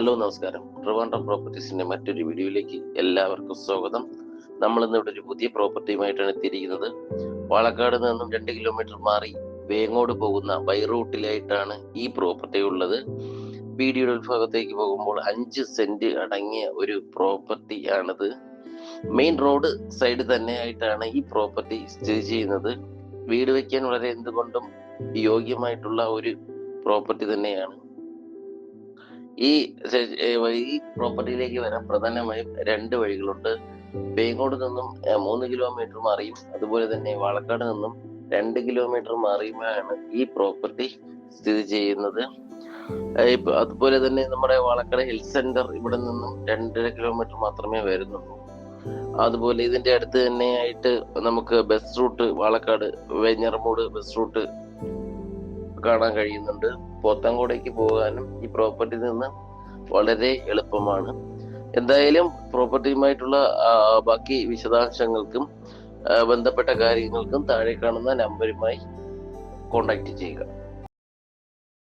Hello നമസ്കാരം. ട്രിവാൻഡ്രം പ്രോപ്പർട്ടീസിന്റെ മറ്റൊരു വീഡിയോയിലേക്ക് എല്ലാവർക്കും സ്വാഗതം. നമ്മൾ ഇന്ന് ഇവിടെ ഒരു പുതിയ പ്രോപ്പർട്ടിയുമായിട്ടാണ് എത്തിയിരിക്കുന്നത്. പാലക്കാട് നിന്നും 2 കിലോമീറ്റർ മാറി വേങ്ങോട് പോകുന്ന ബൈ റൂട്ടിലായിട്ടാണ് ഈ പ്രോപ്പർട്ടി ഉള്ളത്. വീഡിയോയുടെ ഉൾഭാഗത്തേക്ക് പോകുമ്പോൾ 5 സെന്റ് അടങ്ങിയ ഒരു പ്രോപ്പർട്ടി ആണിത്. മെയിൻ റോഡ് സൈഡ് തന്നെയായിട്ടാണ് ഈ പ്രോപ്പർട്ടി സ്ഥിതി ചെയ്യുന്നത്. വീട് വെക്കാൻ വളരെ എന്തുകൊണ്ടും യോഗ്യമായിട്ടുള്ള ഒരു പ്രോപ്പർട്ടി തന്നെയാണ്. ഈ പ്രോപ്പർട്ടിയിലേക്ക് വരാൻ പ്രധാനമായും 2 വഴികളുണ്ട്. വേങ്ങോട് നിന്നും 3 കിലോമീറ്റർ മാറിയും അതുപോലെ തന്നെ വാളക്കാട് നിന്നും 2 കിലോമീറ്റർ മാറിയുമാണ് ഈ പ്രോപ്പർട്ടി സ്ഥിതി ചെയ്യുന്നത്. അതുപോലെ തന്നെ നമ്മുടെ വാളക്കാട് ഹെൽത്ത് സെന്റർ ഇവിടെ നിന്നും 2.5 കിലോമീറ്റർ മാത്രമേ വരുന്നുള്ളൂ. അതുപോലെ ഇതിന്റെ അടുത്ത് തന്നെയായിട്ട് നമുക്ക് bus route Valakkad Venjaramoodu bus route കാണാൻ കഴിയുന്നുണ്ട്. പോത്തങ്കോടേക്ക് പോകാനും ഈ പ്രോപ്പർട്ടിയിൽ നിന്ന് വളരെ എളുപ്പമാണ്. എന്തായാലും പ്രോപ്പർട്ടിയുമായിട്ടുള്ള ബാക്കി വിശദാംശങ്ങൾക്കും ബന്ധപ്പെട്ട കാര്യങ്ങൾക്കും താഴെ കാണുന്ന നമ്പറുമായി കോൺടാക്ട് ചെയ്യുക.